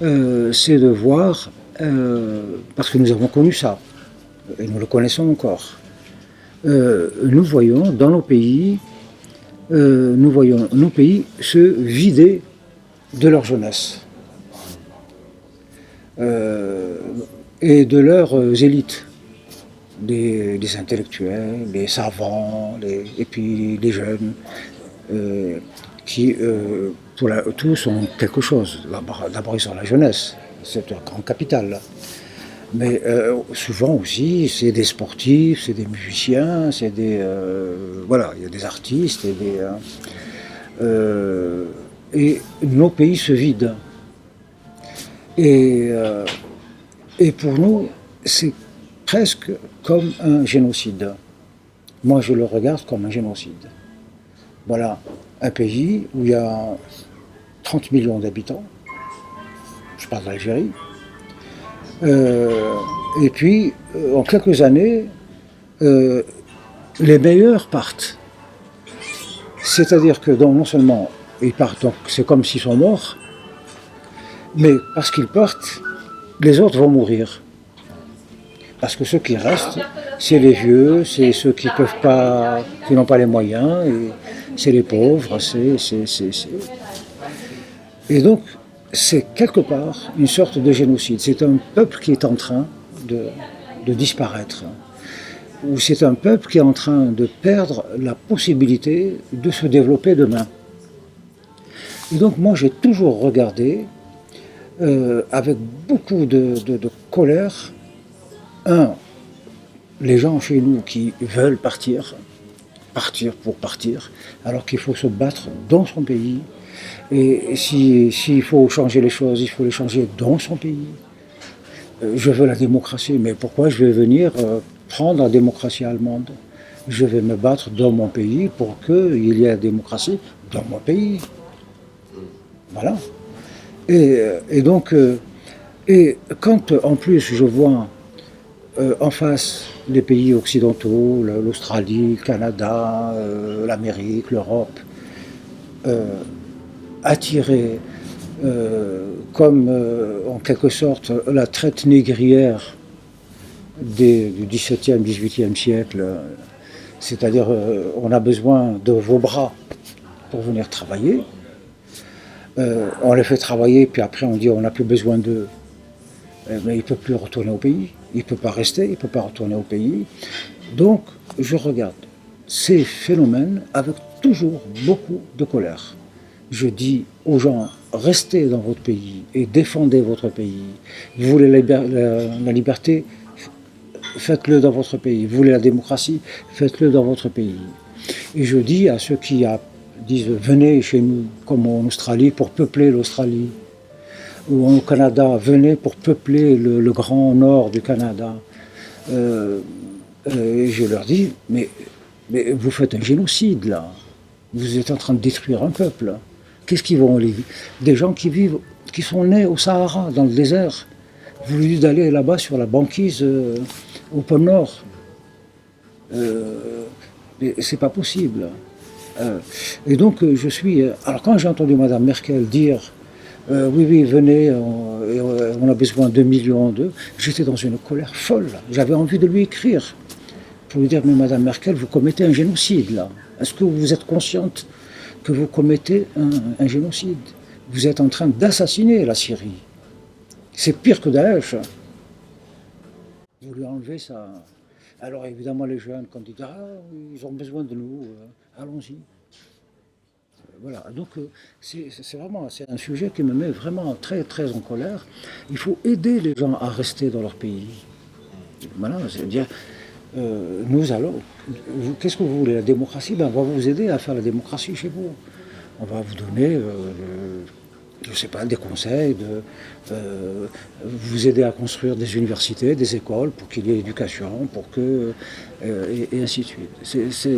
c'est de voir, parce que nous avons connu ça, et nous le connaissons encore, nous voyons dans nos pays, nous voyons nos pays se vider de leur jeunesse euh, et de leurs élites, des intellectuels, des savants, et puis les jeunes, euh, qui, tous ont quelque chose. D'abord, ils ont la jeunesse, c'est un grand capital. Là. Mais souvent aussi, c'est des sportifs, c'est des musiciens, c'est des. Voilà, il y a des artistes et nos pays se vident. Et, euh, et pour nous, c'est presque comme un génocide. Moi, je le regarde comme un génocide. Voilà, un pays où il y a 30 millions d'habitants, je parle d'Algérie, euh, et puis, en quelques années, euh, les meilleurs partent. C'est-à-dire que non seulement ils partent, donc c'est comme s'ils sont morts, mais parce qu'ils partent, les autres vont mourir. Parce que ceux qui restent, c'est les vieux, c'est ceux qui peuvent pas, qui n'ont pas les moyens, et c'est les pauvres, Et donc, c'est quelque part une sorte de génocide. C'est un peuple qui est en train de, de disparaître. Ou c'est un peuple qui est en train de perdre la possibilité de se développer demain. Et donc moi j'ai toujours regardé avec beaucoup de colère, les gens chez nous qui veulent partir pour partir, alors qu'il faut se battre dans son pays. Et s'il faut changer les choses, il faut les changer dans son pays. Je veux la démocratie, mais pourquoi je vais venir prendre la démocratie allemande? Je vais me battre dans mon pays pour qu'il y ait la démocratie dans mon pays. Voilà. Et donc, et quand en plus je vois en face les pays occidentaux, l'Australie, le Canada, l'Amérique, l'Europe, attirés comme en quelque sorte la traite négrière du XVIIe, XVIIIe siècle, c'est-à-dire on a besoin de vos bras pour venir travailler. On les fait travailler, puis après on dit on n'a plus besoin d'eux. Mais il ne peut plus retourner au pays. Il ne peut pas rester, il ne peut pas retourner au pays. Donc, je regarde ces phénomènes avec toujours beaucoup de colère. Je dis aux gens, restez dans votre pays et défendez votre pays. Vous voulez la liberté, faites-le dans votre pays. Vous voulez la démocratie, faites-le dans votre pays. Et je dis à ceux qui disent, venez chez nous, comme en Australie, pour peupler l'Australie, ou au Canada, venez pour peupler le grand nord du Canada. Et je leur dis, mais vous faites un génocide là. Vous êtes en train de détruire un peuple. Qu'est-ce qu'ils vont aller? Des gens qui vivent, qui sont nés au Sahara, dans le désert. Vous lui dites d'aller là-bas sur la banquise au pôle Nord. Mais c'est pas possible. Et donc je suis. Alors quand j'ai entendu Madame Merkel dire oui, oui, venez, on a besoin de millions d'eux. J'étais dans une colère folle. J'avais envie de lui écrire pour lui dire, mais Madame Merkel, vous commettez un génocide là. Est-ce que vous êtes consciente que vous commettez un génocide? Vous êtes en train d'assassiner la Syrie. C'est pire que Daesh. Vous lui enlevez ça. Alors évidemment les jeunes, quand ils disent, ah, ils ont besoin de nous, allons-y. Voilà, donc c'est un sujet qui me met vraiment très très en colère. Il faut aider les gens à rester dans leur pays. Voilà, c'est-à-dire, nous allons, qu'est-ce que vous voulez, la démocratie? Ben, on va vous aider à faire la démocratie chez vous. On va vous donner, je ne sais pas, des conseils, vous aider à construire des universités, des écoles pour qu'il y ait éducation, pour que, et ainsi de suite.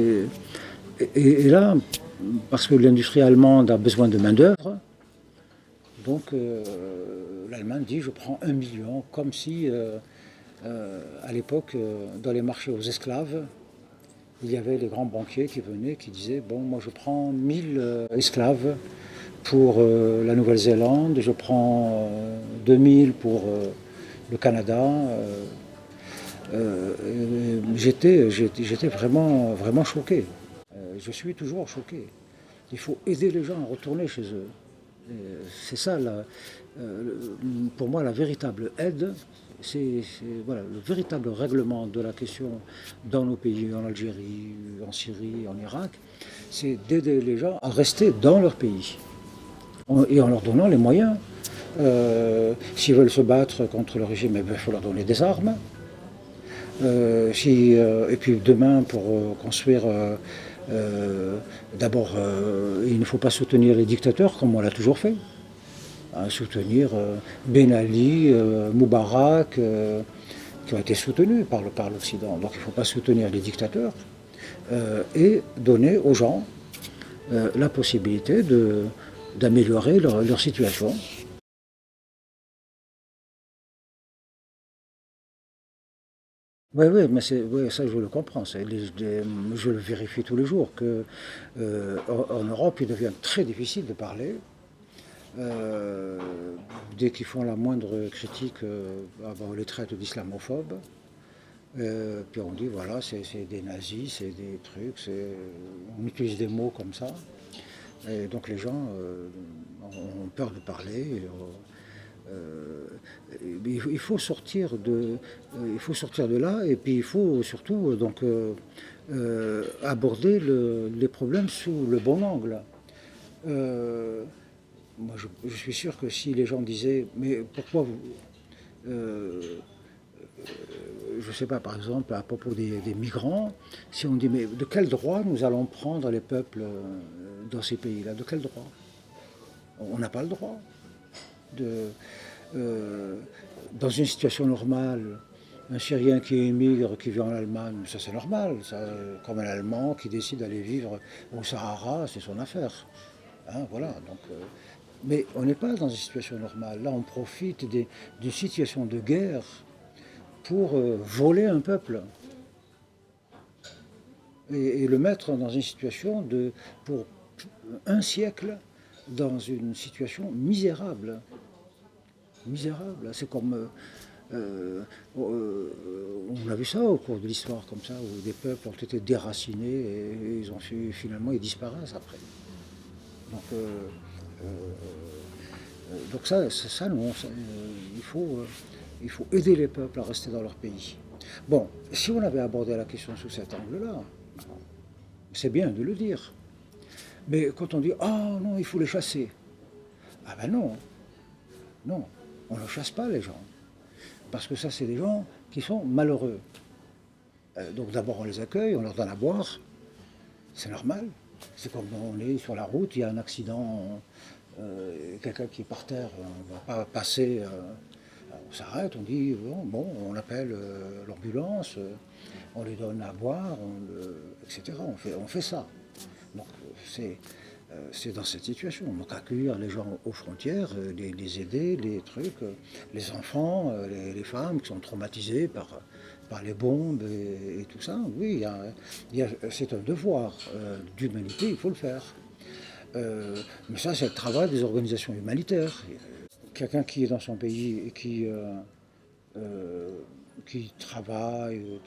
Et là, parce que l'industrie allemande a besoin de main-d'œuvre, donc l'Allemagne dit je prends 1 million, comme si à l'époque, dans les marchés aux esclaves, il y avait les grands banquiers qui venaient, qui disaient bon, moi je prends 1000 esclaves pour la Nouvelle-Zélande, je prends 2000 pour le Canada. J'étais vraiment, vraiment choqué. Je suis toujours choqué. Il faut aider les gens à retourner chez eux. C'est ça, pour moi, la véritable aide. Voilà, le véritable règlement de la question dans nos pays, en Algérie, en Syrie, en Irak, c'est d'aider les gens à rester dans leur pays et en leur donnant les moyens. S'ils veulent se battre contre le régime, il faut leur donner des armes. Et puis demain, pour construire, d'abord, il ne faut pas soutenir les dictateurs comme on l'a toujours fait. Hein, soutenir Ben Ali, Moubarak, qui ont été soutenus par l'Occident. Donc il ne faut pas soutenir les dictateurs et donner aux gens la possibilité d'améliorer leur situation. Oui, oui, mais ouais, ça je le comprends. Je le vérifie tous les jours que en Europe, il devient très difficile de parler. Euh, Dès qu'ils font la moindre critique, on les traite d'islamophobes. Puis on dit voilà, c'est des nazis, c'est des trucs, on utilise des mots comme ça. Et donc les gens ont peur de parler. Euh, il faut il faut sortir de là et puis il faut surtout aborder les problèmes sous le bon angle. Euh, Moi, je suis sûr que si les gens disaient, mais pourquoi vous, euh, je ne sais pas, par exemple, à propos des migrants, si on dit, mais de quel droit nous allons prendre les peuples dans ces pays-là? De quel droit? On n'a pas le droit. De, euh, dans une situation normale, un Syrien qui émigre, qui vit en Allemagne, ça c'est normal. Ça, comme un Allemand qui décide d'aller vivre au Sahara, c'est son affaire. Hein, voilà. Donc, mais on n'est pas dans une situation normale. Là, on profite d'une situation de guerre pour voler un peuple et le mettre dans une situation pour un siècle, dans une situation misérable. Misérable. C'est comme on a vu ça au cours de l'histoire comme ça, où des peuples ont été déracinés et finalement ils disparaissent après. Donc, donc non, il faut aider les peuples à rester dans leur pays. Bon, si on avait abordé la question sous cet angle-là, c'est bien de le dire. Mais quand on dit ah non, il faut les chasser, ah ben non, non, on ne chasse pas les gens. Parce que ça, c'est des gens qui sont malheureux. Donc d'abord, on les accueille, on leur donne à boire, c'est normal. C'est comme on est sur la route, il y a un accident, quelqu'un qui est par terre, on ne va pas passer, on s'arrête, on dit bon, on appelle l'ambulance, on lui donne à boire, etc. On fait ça. Donc c'est dans cette situation. Donc accueillir les gens aux frontières, les aider, les trucs, les enfants, les femmes qui sont traumatisées par les bombes et tout ça. Oui, c'est un devoir d'humanité, il faut le faire. Mais ça, c'est le travail des organisations humanitaires. Quelqu'un qui est dans son pays et euh, qui travaille,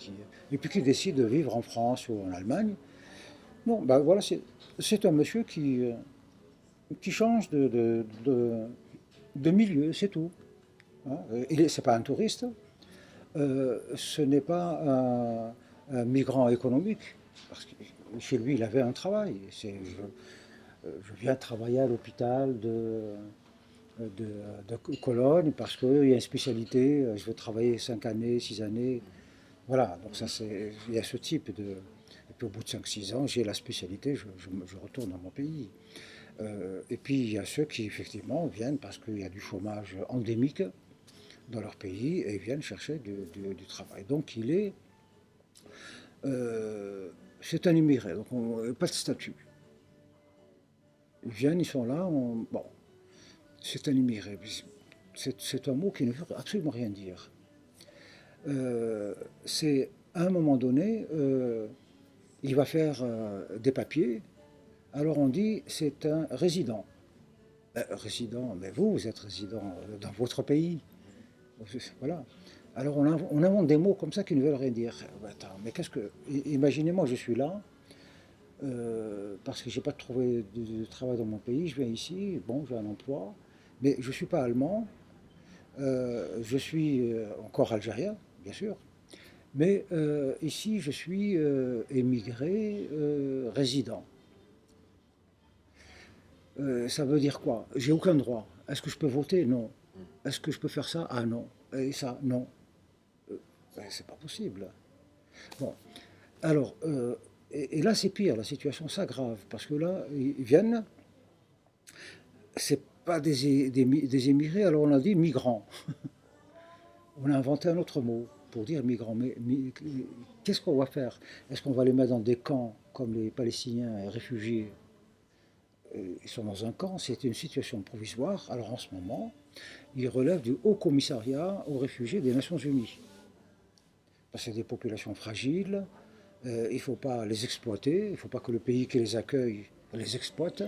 et puis qui décide de vivre en France ou en Allemagne, non, ben voilà, c'est un monsieur qui change de milieu, c'est tout. Hein. C'est pas un touriste, ce n'est pas un migrant économique, parce que chez lui, il avait un travail. Je viens travailler à l'hôpital de, de Cologne parce qu'il y a une spécialité, je veux travailler 5 années, 6 années. Voilà, donc il y a ce type de... Et puis au bout de 5 6 ans, j'ai la spécialité, je retourne dans mon pays. Et puis il y a ceux qui effectivement viennent parce qu'il y a du chômage endémique dans leur pays et viennent chercher du travail. Donc c'est un immigré, donc pas de statut. Ils viennent, ils sont là, bon, c'est un immigré. C'est un mot qui ne veut absolument rien dire. C'est à un moment donné, il va faire des papiers, alors on dit c'est un résident. Résident, mais vous êtes résident dans votre pays. Voilà. Alors on invente des mots comme ça qui ne veulent rien dire. Attends, mais qu'est-ce que. Imaginez-moi, je suis là, parce que j'ai pas trouvé de travail dans mon pays, je viens ici, bon, j'ai un emploi, mais je ne suis pas allemand, je suis encore algérien, bien sûr, mais ici je suis émigré résident. Ça veut dire quoi? J'ai aucun droit. Est-ce que je peux voter? Non. Est-ce que je peux faire ça? Ah non. Et ça? Non. C'est pas possible. Bon, alors, et là c'est pire, la situation s'aggrave, parce que là, ils viennent, c'est pas des émigrés, alors on a dit migrants. On a inventé un autre mot pour dire migrants. Mais qu'est-ce qu'on va faire? Est-ce qu'on va les mettre dans des camps comme les Palestiniens réfugiés? Ils sont dans un camp, c'est une situation provisoire. Alors en ce moment, ils relèvent du Haut Commissariat aux réfugiés des Nations Unies. Parce que c'est des populations fragiles, il ne faut pas les exploiter, il ne faut pas que le pays qui les accueille les exploite.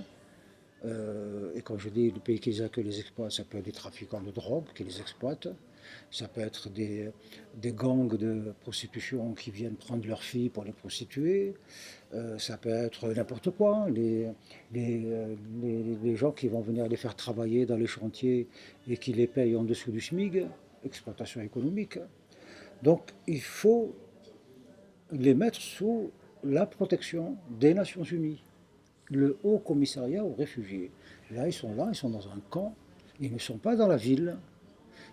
Et quand je dis le pays qui les accueille les exploite, ça peut être des trafiquants de drogue qui les exploitent, ça peut être des gangs de prostitution qui viennent prendre leurs filles pour les prostituer, ça peut être n'importe quoi, les gens qui vont venir les faire travailler dans les chantiers et qui les payent en dessous du SMIC, exploitation économique. Donc il faut les mettre sous la protection des Nations Unies, le Haut Commissariat aux réfugiés. Là, ils sont dans un camp, ils ne sont pas dans la ville,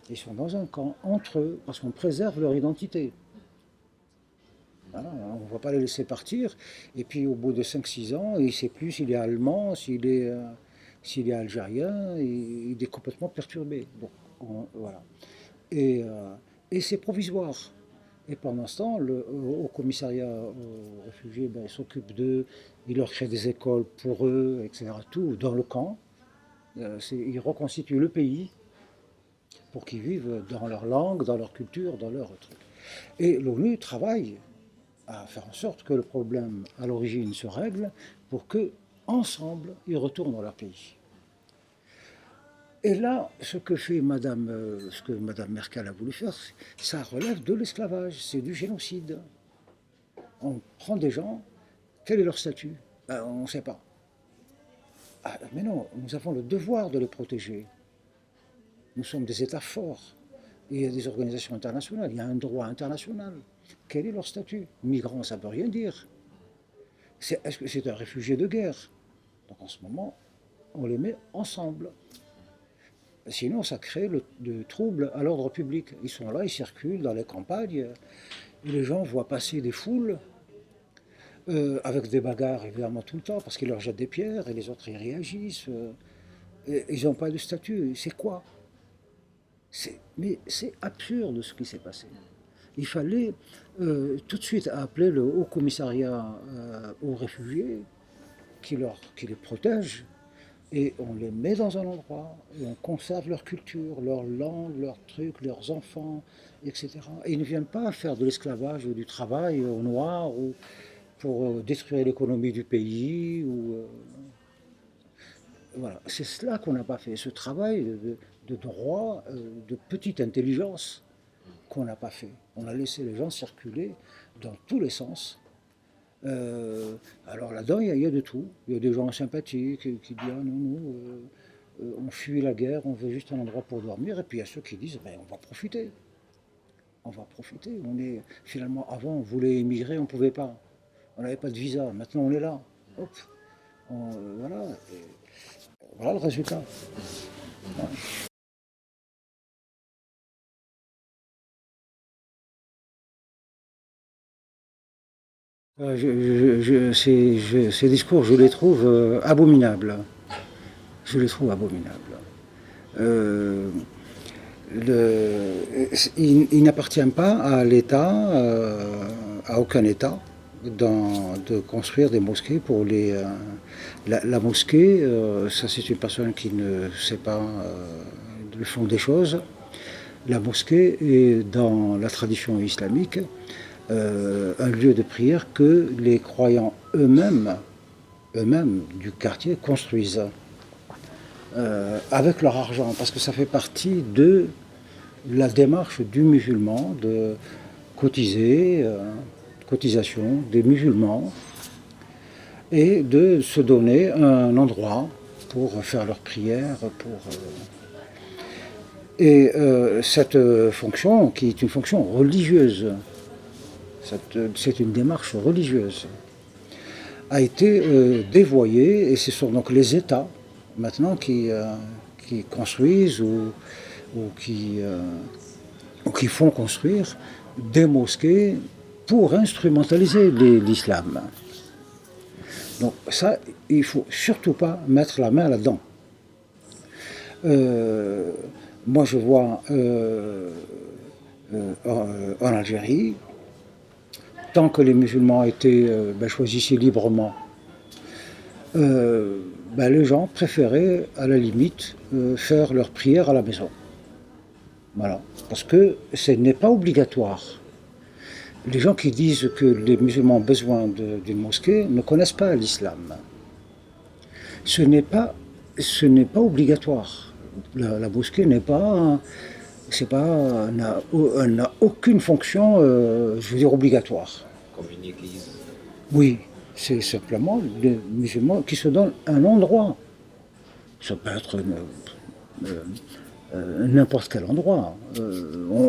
ils sont dans un camp entre eux, parce qu'on préserve leur identité. Voilà, on ne va pas les laisser partir, et puis au bout de 5-6 ans, il ne sait plus s'il est allemand, s'il est algérien, il est complètement perturbé. Donc, voilà. Et, euh, et c'est provisoire. Et pendant ce temps, le Haut Commissariat aux réfugiés, ben, il s'occupe d'eux, il leur crée des écoles pour eux, etc. Tout dans le camp. Il reconstitue le pays pour qu'ils vivent dans leur langue, dans leur culture, dans leur truc. Et l'ONU travaille à faire en sorte que le problème à l'origine se règle pour que, ensemble, ils retournent dans leur pays. Et là, ce que Madame Merkel a voulu faire, ça relève de l'esclavage, c'est du génocide. On prend des gens, quel est leur statut? Ben, on ne sait pas. Ah, mais non, nous avons le devoir de les protéger. Nous sommes des États forts. Il y a des organisations internationales, il y a un droit international. Quel est leur statut? Migrant, ça ne veut rien dire. Est-ce que c'est un réfugié de guerre? Donc en ce moment, on les met ensemble. Sinon, ça crée de troubles à l'ordre public. Ils sont là, ils circulent dans les campagnes, et les gens voient passer des foules, avec des bagarres évidemment tout le temps, parce qu'ils leur jettent des pierres, et les autres y réagissent. Et ils n'ont pas de statut. C'est quoi? Mais c'est absurde ce qui s'est passé. Il fallait tout de suite appeler le Haut Commissariat aux réfugiés qui les protège et on les met dans un endroit et on conserve leur culture, leur langue, leurs trucs, leurs enfants, etc. Et ils ne viennent pas faire de l'esclavage ou du travail au noir ou pour détruire l'économie du pays. Voilà. C'est cela qu'on n'a pas fait, ce travail de droit, de petite intelligence qu'on n'a pas fait. On a laissé les gens circuler dans tous les sens. Alors là-dedans, il y a de tout. Il y a des gens sympathiques qui disent ah non, nous, on fuit la guerre, on veut juste un endroit pour dormir. Et puis il y a ceux qui disent ben, on va profiter. On va profiter. Finalement, avant, on voulait émigrer, on ne pouvait pas. On n'avait pas de visa. Maintenant, on est là. Hop. Voilà. Et voilà le résultat. Ouais. Ces discours, je les trouve abominables. Je les trouve abominables. Euh, il n'appartient pas à l'État, à aucun État, de construire des mosquées pour les. La mosquée, ça c'est une personne qui ne sait pas le fond des choses. La mosquée est dans la tradition islamique un lieu de prière que les croyants eux-mêmes du quartier construisent. avec leur argent, parce que ça fait partie de la démarche du musulman de cotiser, cotisation des musulmans, et de se donner un endroit pour faire leurs prières. Et cette fonction, qui est une fonction religieuse, c'est une démarche religieuse, a été dévoyée, et ce sont donc les États maintenant qui construisent ou qui font construire des mosquées pour instrumentaliser l'islam. Donc ça, il ne faut surtout pas mettre la main là-dedans. Moi, je vois en Algérie, tant que les musulmans étaient choisis librement, les gens préféraient, à la limite, faire leur prière à la maison. Voilà. Parce que ce n'est pas obligatoire. Les gens qui disent que les musulmans ont besoin d'une mosquée ne connaissent pas l'islam. Ce n'est pas obligatoire. La mosquée n'a aucune fonction, je veux dire, obligatoire. Comme une église. Oui, c'est simplement les musulmans qui se donnent un endroit. Ça peut être n'importe quel endroit.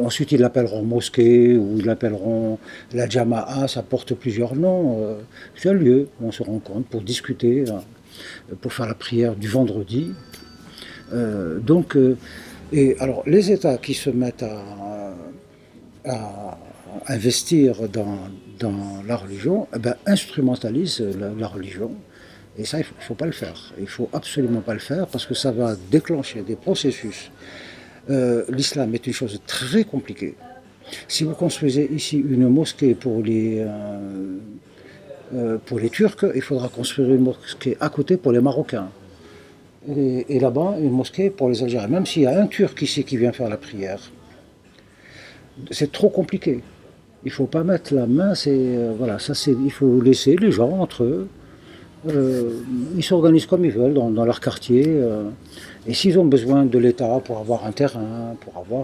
Ensuite, ils l'appelleront mosquée ou ils l'appelleront la Jama'a, ça porte plusieurs noms. C'est un lieu où on se rencontre pour discuter, pour faire la prière du vendredi. Et alors, les États qui se mettent à investir dans la religion, instrumentalisent la religion. Et ça, il ne faut pas le faire. Il ne faut absolument pas le faire parce que ça va déclencher des processus. L'islam est une chose très compliquée. Si vous construisez ici une mosquée pour les Turcs, il faudra construire une mosquée à côté pour les Marocains. Et là-bas, une mosquée pour les Algériens. Même s'il y a un Turc ici qui vient faire la prière, c'est trop compliqué. Il ne faut pas mettre la main, il faut laisser les gens entre eux. Ils s'organisent comme ils veulent dans leur quartier. Et s'ils ont besoin de l'État pour avoir un terrain,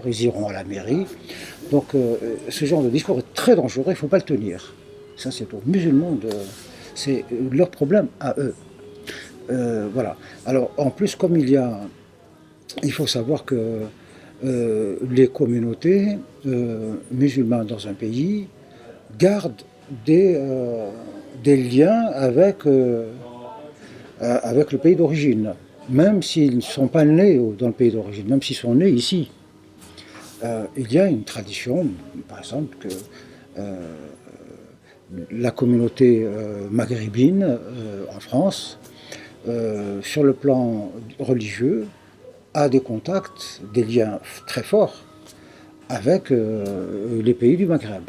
ils iront à la mairie. Donc ce genre de discours est très dangereux, il ne faut pas le tenir. Ça, c'est aux musulmans, c'est leur problème à eux. Voilà. Alors en plus, il faut savoir que les communautés musulmanes dans un pays gardent des liens avec le pays d'origine, même s'ils ne sont pas nés dans le pays d'origine, même s'ils sont nés ici. Il y a une tradition, par exemple, que la communauté maghrébine en France, sur le plan religieux, a des contacts, des liens très forts avec les pays du Maghreb.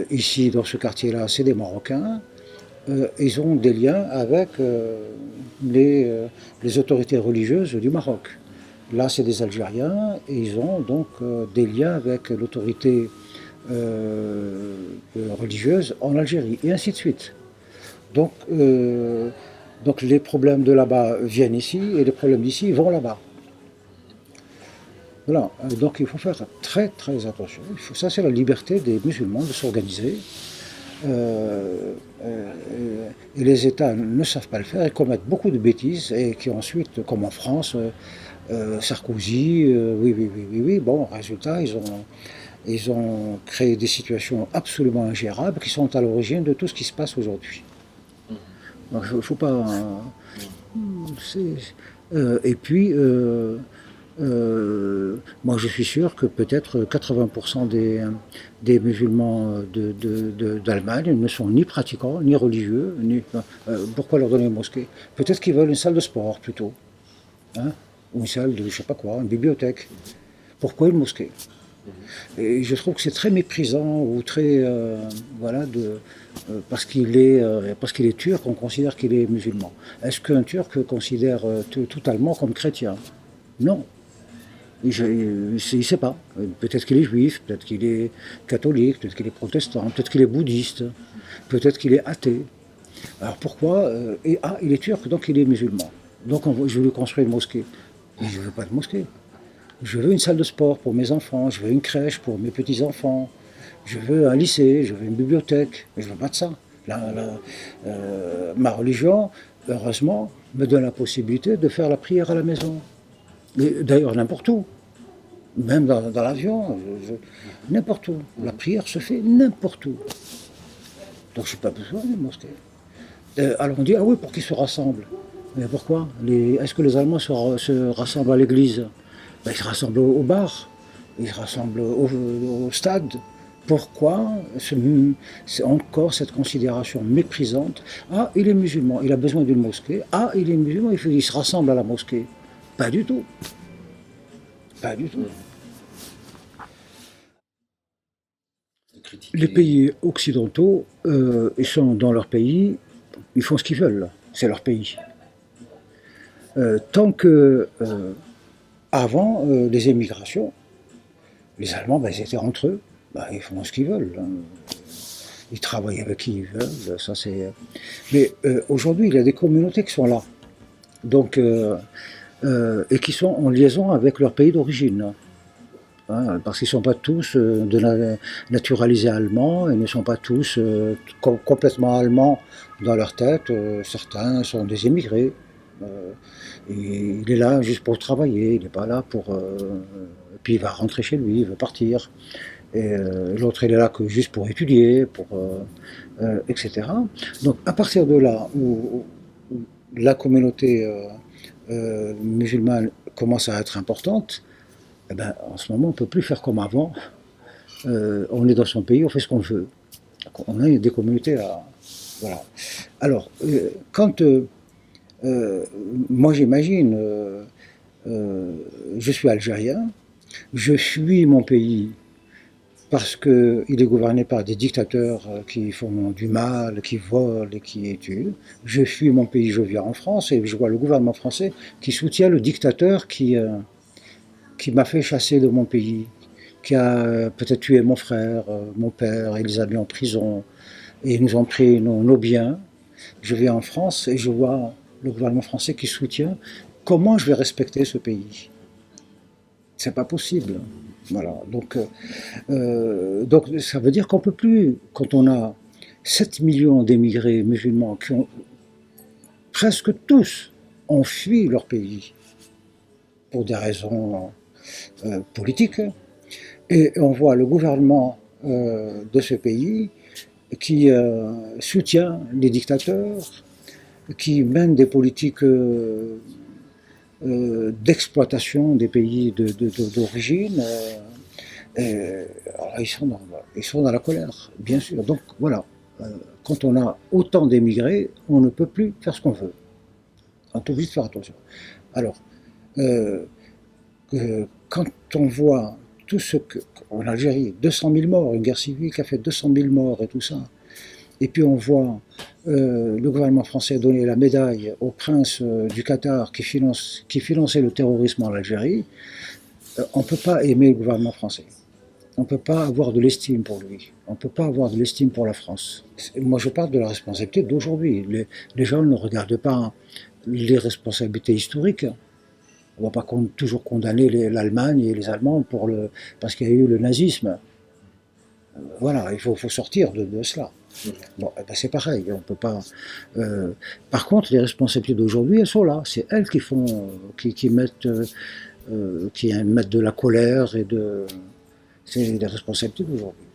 Ici, dans ce quartier-là, c'est des Marocains. Ils ont des liens avec les autorités religieuses du Maroc. Là, c'est des Algériens et ils ont donc des liens avec l'autorité religieuse en Algérie, et ainsi de suite. Donc les problèmes de là-bas viennent ici et les problèmes d'ici vont là-bas. Voilà, donc il faut faire très très attention. Ça, c'est la liberté des musulmans de s'organiser. Et les États ne savent pas le faire, ils commettent beaucoup de bêtises et qui ensuite, comme en France, Sarkozy, oui, bon, résultat, ils ont créé des situations absolument ingérables qui sont à l'origine de tout ce qui se passe aujourd'hui. Donc il ne faut pas... et puis, moi je suis sûr que peut-être 80% des musulmans d'Allemagne ne sont ni pratiquants, ni religieux, pourquoi leur donner une mosquée? Peut-être qu'ils veulent une salle de sport plutôt, hein, ou une salle de je sais pas quoi, une bibliothèque. Pourquoi une mosquée? Et je trouve que c'est très méprisant ou très parce qu'il est turc, on considère qu'il est musulman. Est-ce qu'un Turc considère tout Allemand comme chrétien? Non. Il ne sait pas. Peut-être qu'il est juif, peut-être qu'il est catholique, peut-être qu'il est protestant, peut-être qu'il est bouddhiste, peut-être qu'il est athée. Alors pourquoi il est turc, donc il est musulman. Donc je veux construire une mosquée. Mais je ne veux pas de mosquée. Je veux une salle de sport pour mes enfants, je veux une crèche pour mes petits-enfants, je veux un lycée, je veux une bibliothèque. Mais je ne veux pas de ça. Ma religion, heureusement, me donne la possibilité de faire la prière à la maison. D'ailleurs, n'importe où. Même dans l'avion, n'importe où. La prière se fait n'importe où. Donc je n'ai pas besoin d'une mosquée. Alors on dit, ah oui, pour qu'ils se rassemblent. Mais pourquoi? Est-ce que les Allemands se rassemblent à l'église? Ben, ils se rassemblent au bar, ils se rassemblent au stade. Pourquoi c'est encore cette considération méprisante? Ah, il est musulman, il a besoin d'une mosquée. Ah, il est musulman, il se rassemble à la mosquée. Pas du tout. Pas du tout. Les pays occidentaux, ils sont dans leur pays, ils font ce qu'ils veulent. C'est leur pays. Tant que avant les émigrations, les Allemands, ben, ils étaient entre eux, ben, ils font ce qu'ils veulent. Hein. Ils travaillent avec qui ils veulent. Ça, c'est... Mais aujourd'hui, il y a des communautés qui sont là, donc, et qui sont en liaison avec leur pays d'origine. Hein, parce qu'ils ne sont pas tous naturalisés allemands, ils ne sont pas tous complètement allemands dans leur tête. Certains sont des émigrés. Et il est là juste pour travailler, il n'est pas là pour... puis il va rentrer chez lui, il veut partir. Et l'autre, il est là que juste pour étudier, etc. Donc à partir de là où la communauté musulmane commence à être importante, eh ben, en ce moment, on ne peut plus faire comme avant. On est dans son pays, on fait ce qu'on veut. On a des communautés à... Voilà. Alors, quand... moi, j'imagine, je suis algérien, je fuis mon pays parce qu'il est gouverné par des dictateurs qui font du mal, qui volent et qui tuent. Je fuis mon pays, je viens en France et je vois le gouvernement français qui soutient le dictateur qui m'a fait chasser de mon pays, qui a peut-être tué mon frère, mon père, et les a mis en prison, et ils nous ont pris nos biens. Je viens en France et je vois le gouvernement français qui soutient. Comment je vais respecter ce pays? C'est pas possible. Voilà. Donc ça veut dire qu'on peut plus, quand on a 7 millions d'émigrés musulmans qui ont presque tous ont fui leur pays pour des raisons politiques, et on voit le gouvernement de ce pays qui soutient les dictateurs, qui mène des politiques d'exploitation des pays d'origine. Alors ils sont dans la colère, bien sûr. Donc voilà, quand on a autant d'émigrés, on ne peut plus faire ce qu'on veut. On est obligé de faire attention. Alors, quand on voit tout ce que... En Algérie, 200 000 morts, une guerre civile qui a fait 200 000 morts et tout ça, et puis on voit le gouvernement français donner la médaille au prince du Qatar qui finançait le terrorisme en Algérie, on ne peut pas aimer le gouvernement français. On ne peut pas avoir de l'estime pour lui. On ne peut pas avoir de l'estime pour la France. Moi, je parle de la responsabilité d'aujourd'hui. Les gens ne regardent pas les responsabilités historiques. On ne va pas toujours condamner l'Allemagne et les Allemands parce qu'il y a eu le nazisme. Voilà, il faut sortir de cela. Bon, eh ben c'est pareil, on peut pas. Par contre, les responsabilités d'aujourd'hui, elles sont là. C'est elles qui font, qui mettent de la colère et de. C'est les responsabilités d'aujourd'hui.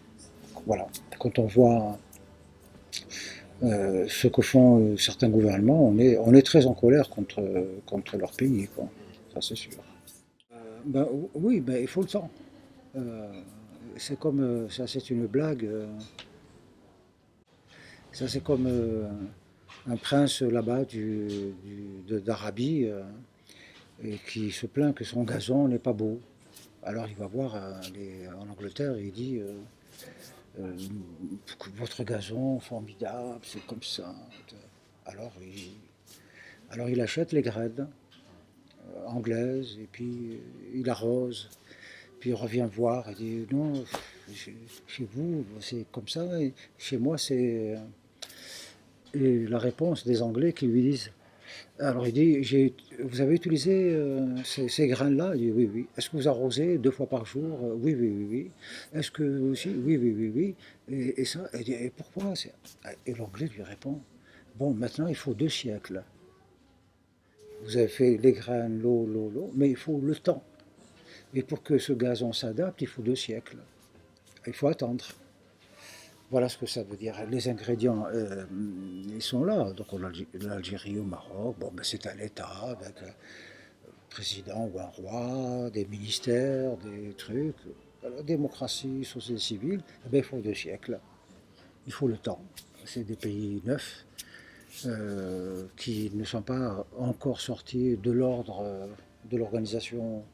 Voilà. Quand on voit ce que font certains gouvernements, on est très en colère contre leur pays, quoi. Ça, c'est sûr. Ben, oui, ben, il faut le temps. Euh, c'est comme, ça c'est une blague, ça c'est comme un prince là-bas d'Arabie et qui se plaint que son gazon n'est pas beau. Alors il va voir en Angleterre et il dit euh, votre gazon formidable, c'est comme ça. Alors il, alors il achète les graines anglaises et puis il arrose. Puis il revient voir et dit non, chez vous c'est comme ça, et chez moi c'est. Et la réponse des Anglais qui lui disent Alors il dit, vous avez utilisé ces grains-là? Il dit oui, oui. Est-ce que vous arrosez 2 fois par jour? Oui, oui, oui, oui. Est-ce que vous aussi? Oui, oui, oui, oui. Et ça, il dit, et pourquoi? Et l'anglais lui répond, bon, maintenant il faut 2 siècles. Vous avez fait les graines, l'eau, mais il faut le temps. Et pour que ce gazon s'adapte, il faut 2 siècles. Il faut attendre. Voilà ce que ça veut dire. Les ingrédients, ils sont là. Donc l'Algérie, au Maroc, bon, ben, c'est un État avec un président ou un roi, des ministères, des trucs. La démocratie, société civile, eh ben, il faut 2 siècles. Il faut le temps. C'est des pays neufs qui ne sont pas encore sortis de l'ordre de l'organisation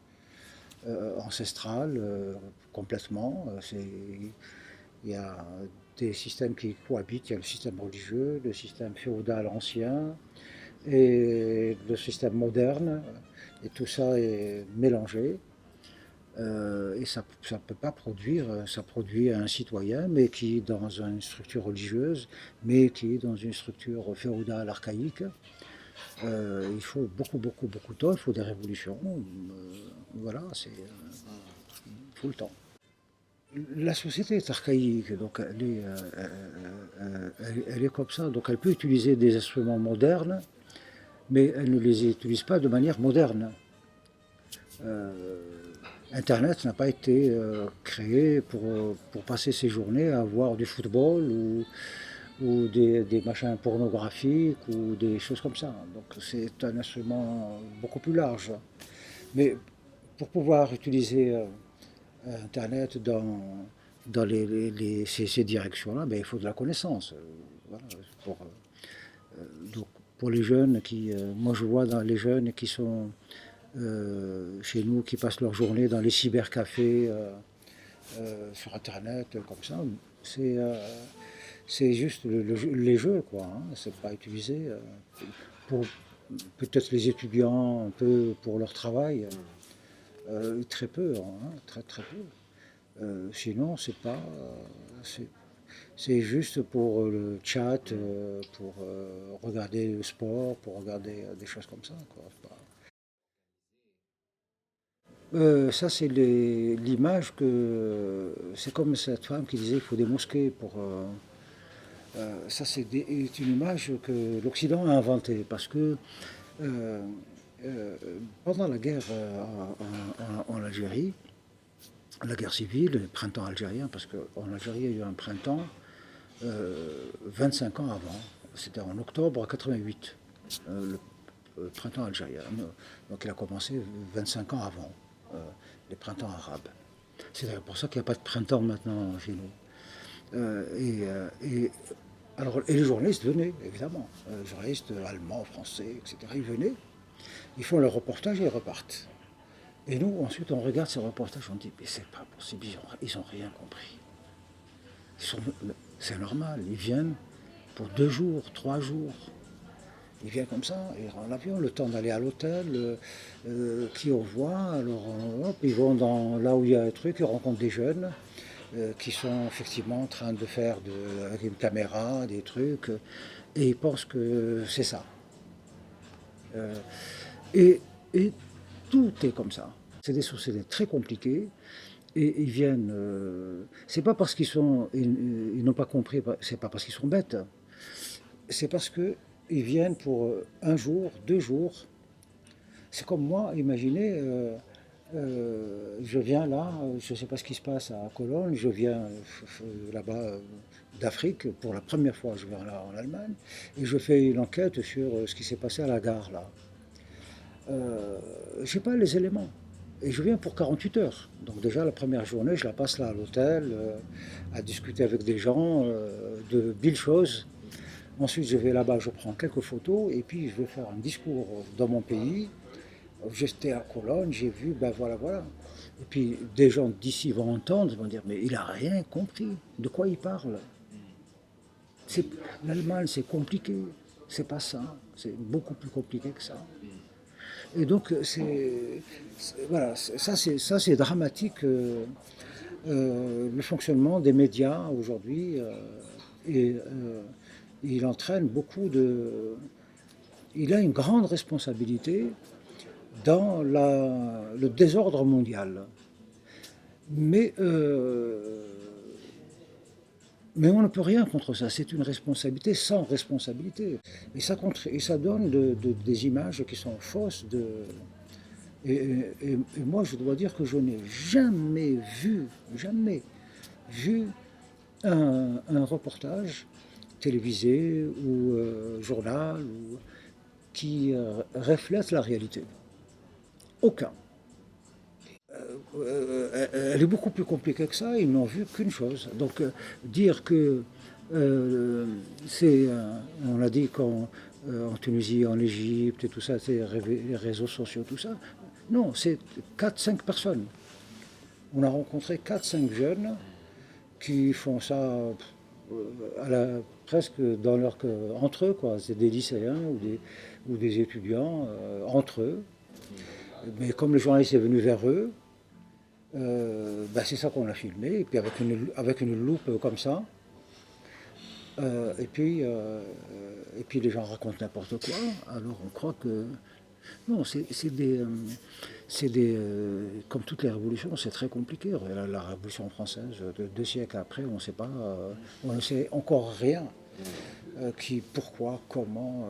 ancestrale complètement. Il y a des systèmes qui cohabitent. Il y a le système religieux, le système féodal ancien et le système moderne. Et tout ça est mélangé. Et ça ne peut pas produire, ça produit un citoyen, mais qui est dans une structure religieuse, mais qui est dans une structure féodale archaïque. Il faut beaucoup, beaucoup, beaucoup de temps, il faut des révolutions. Voilà, il faut le temps. La société est archaïque, donc elle est comme ça. Donc elle peut utiliser des instruments modernes, mais elle ne les utilise pas de manière moderne. Euh, Internet n'a pas été créé pour passer ses journées à voir du football ou des machins pornographiques ou des choses comme ça. Donc c'est un instrument beaucoup plus large. Mais pour pouvoir utiliser Internet dans ces directions-là, ben, il faut de la connaissance. Voilà, pour, donc, pour les jeunes moi je vois dans les jeunes qui sont chez nous, qui passent leur journée dans les cybercafés sur Internet, comme ça, c'est euh, c'est juste les jeux, quoi. Hein. C'est pas utilisé pour peut-être les étudiants, un peu pour leur travail, très peu, hein, très très peu. Sinon, c'est c'est juste pour le chat, pour regarder le sport, pour regarder des choses comme ça, quoi. Ça, c'est l'image que. C'est comme cette femme qui disait qu'il faut des mosquées pour. Ça, est une image que l'Occident a inventée parce que euh, euh, pendant la guerre en Algérie, la guerre civile, le printemps algérien, parce qu'en Algérie, il y a eu un printemps 25 ans avant. C'était en octobre 88, le printemps algérien. Donc il a commencé 25 ans avant les printemps arabes. C'est d'ailleurs pour ça qu'il n'y a pas de printemps maintenant chez nous. Et les journalistes venaient, évidemment. Les journalistes allemands, français, etc. Ils venaient, ils font leur reportage et ils repartent. Et nous, ensuite, on regarde ces reportages, on dit, mais c'est pas possible, ils ont rien compris. C'est normal, ils viennent pour 2 jours, 3 jours. Ils viennent comme ça, ils rentrent en avion, le temps d'aller à l'hôtel, qui on voit, alors hop, ils vont là où il y a un truc, ils rencontrent des jeunes qui sont effectivement en train de faire avec une caméra, des trucs, et ils pensent que c'est ça. Euh, et, et tout est comme ça. C'est des sociétés très compliquées, et ils viennent. C'est pas parce ils n'ont pas compris, c'est pas parce qu'ils sont bêtes. C'est parce que ils viennent pour un jour, 2 jours. C'est comme moi, imaginez, je viens là, je ne sais pas ce qui se passe à Cologne, je viens là-bas d'Afrique pour la première fois, je viens là en Allemagne, et je fais une enquête sur ce qui s'est passé à la gare là. Je n'ai pas les éléments. Et je viens pour 48 heures. Donc déjà la première journée, je la passe là à l'hôtel, à discuter avec des gens de mille choses. Ensuite, je vais là-bas, je prends quelques photos, et puis je vais faire un discours dans mon pays. J'étais à Cologne, j'ai vu, ben voilà, voilà. Et puis des gens d'ici vont entendre, ils vont dire, mais il n'a rien compris. De quoi il parle? L'Allemagne, c'est compliqué. C'est pas ça. C'est beaucoup plus compliqué que ça. Et donc, voilà, ça, c'est dramatique. Le fonctionnement des médias aujourd'hui, et il entraîne beaucoup il a une grande responsabilité dans le désordre mondial. Mais, euh, mais on ne peut rien contre ça. C'est une responsabilité sans responsabilité. Et ça donne des images qui sont fausses. Et moi, je dois dire que je n'ai jamais vu un reportage télévisé ou journal qui reflète la réalité. Aucun. Elle est beaucoup plus compliquée que ça, ils n'ont vu qu'une chose. Donc dire que c'est, on l'a dit quand en Tunisie, en Égypte et tout ça, c'est les réseaux sociaux, tout ça. Non, c'est quatre cinq personnes. On a rencontré quatre cinq jeunes qui font ça presque entre eux, quoi. C'est des lycéens ou des étudiants entre eux. Mais comme le journaliste est venu vers eux, c'est ça qu'on a filmé, et puis avec une loupe comme ça. Et puis les gens racontent n'importe quoi, alors on croit que... Non, comme toutes les révolutions, c'est très compliqué. La Révolution française, deux siècles après, on ne sait pas, on ne sait encore rien. Pourquoi, comment.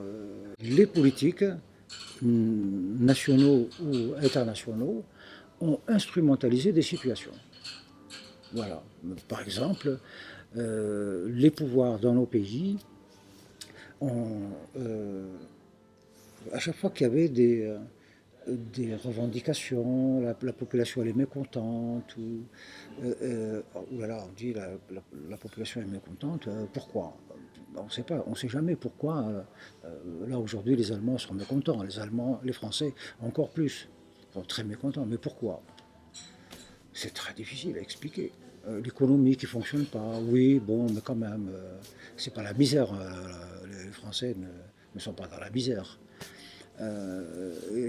Les politiques, nationaux ou internationaux, ont instrumentalisé des situations. Voilà. Par exemple, les pouvoirs dans nos pays ont, à chaque fois qu'il y avait des revendications, la population elle est mécontente, on dit la population est mécontente, pourquoi? On ne sait pas, on ne sait jamais pourquoi. Là aujourd'hui les Allemands sont mécontents, les Français encore plus, sont très mécontents, mais pourquoi? C'est très difficile à expliquer. L'économie qui ne fonctionne pas, oui, bon, mais quand même, c'est pas la misère. Les Français ne sont pas dans la misère.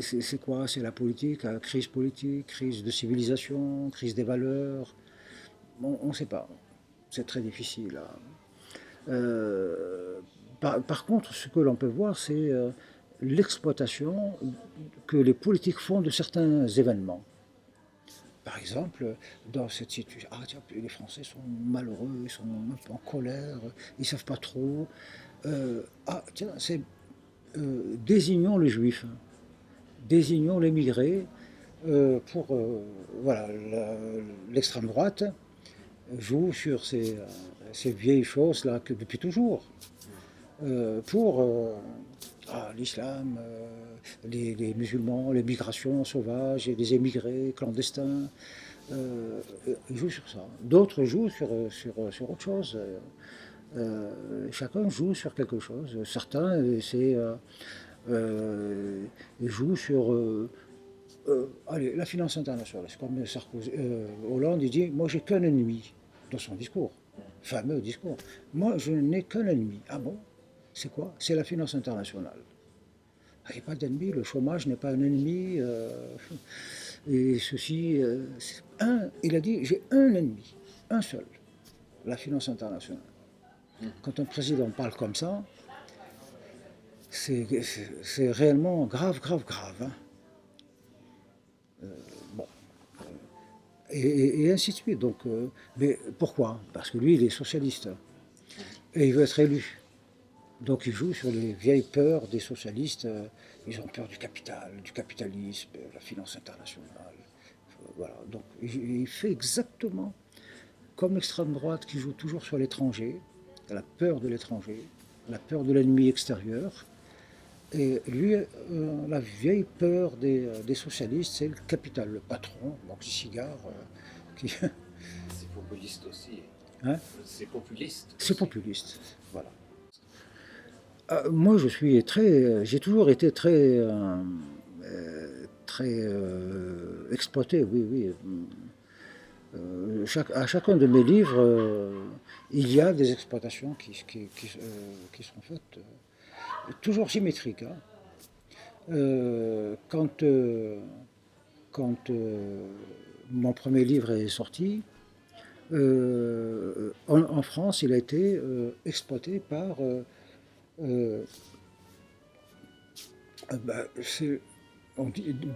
C'est quoi? C'est la politique, crise de civilisation, crise des valeurs. On ne sait pas. C'est très difficile. Par contre, ce que l'on peut voir, c'est l'exploitation que les politiques font de certains événements. Par exemple, dans cette situation, tiens, les Français sont malheureux, ils sont un peu en colère, ils ne savent pas trop. Tiens, désignons les Juifs, désignons les migrés pour voilà, l'extrême droite joue sur ces vieilles choses là que depuis toujours pour l'islam, les musulmans, les migrations sauvages, et les émigrés clandestins. Ils jouent sur ça. D'autres jouent sur autre chose. Chacun joue sur quelque chose. Certains, ils jouent sur allez, la finance internationale. C'est comme Sarkozy, Hollande, il dit, moi j'ai qu'un ennemi dans son discours, fameux discours. Moi je n'ai qu'un ennemi. Ah bon? C'est quoi? C'est la finance internationale. Il n'y a pas d'ennemi, le chômage n'est pas un ennemi. Et ceci, il a dit, j'ai un ennemi, un seul, la finance internationale. Quand un président parle comme ça, c'est réellement grave, grave, grave. Hein. Bon. Et ainsi de suite. Donc, mais pourquoi? Parce que lui, il est socialiste. Et il veut être élu. Donc il joue sur les vieilles peurs des socialistes. Ils ont peur du capital, du capitalisme, de la finance internationale. Voilà. Donc il fait exactement comme l'extrême droite qui joue toujours sur l'étranger, la peur de l'étranger, la peur de l'ennemi extérieur. Et lui, la vieille peur des socialistes, c'est le capital, le patron, donc le cigare. Qui... C'est populiste aussi. Hein? C'est populiste. C'est populiste, voilà. Moi, j'ai toujours été très exploité, oui, oui. À chacun de mes livres, il y a des exploitations qui sont faites, toujours symétriques. Hein. Quand mon premier livre est sorti, en France, il a été exploité par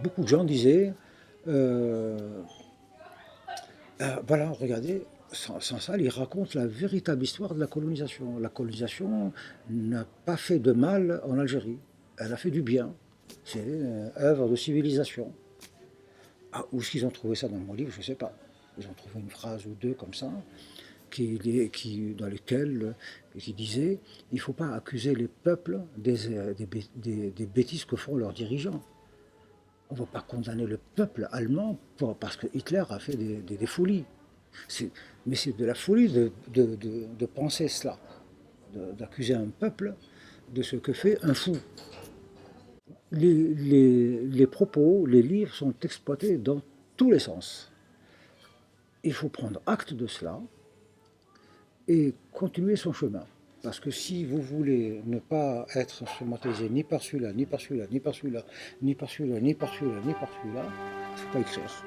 Beaucoup de gens disaient, euh, voilà, regardez, Sansal, il raconte la véritable histoire de la colonisation. La colonisation n'a pas fait de mal en Algérie, elle a fait du bien. C'est une œuvre de civilisation. Ah, où est-ce qu'ils ont trouvé ça dans mon livre? Je ne sais pas. Ils ont trouvé une phrase ou deux comme ça, dans lesquelles qui disait il ne faut pas accuser les peuples des bêtises que font leurs dirigeants. On ne va pas condamner le peuple allemand parce que Hitler a fait des folies. Mais c'est de la folie de penser cela, d'accuser un peuple de ce que fait un fou. Les propos, les livres sont exploités dans tous les sens. Il faut prendre acte de cela et continuer son chemin. Parce que si vous voulez ne pas être instrumentalisé ni par celui-là, ni par celui-là, ni par celui-là, ni par celui-là, ni par celui-là, ni par celui-là, il ne faut pas écrire.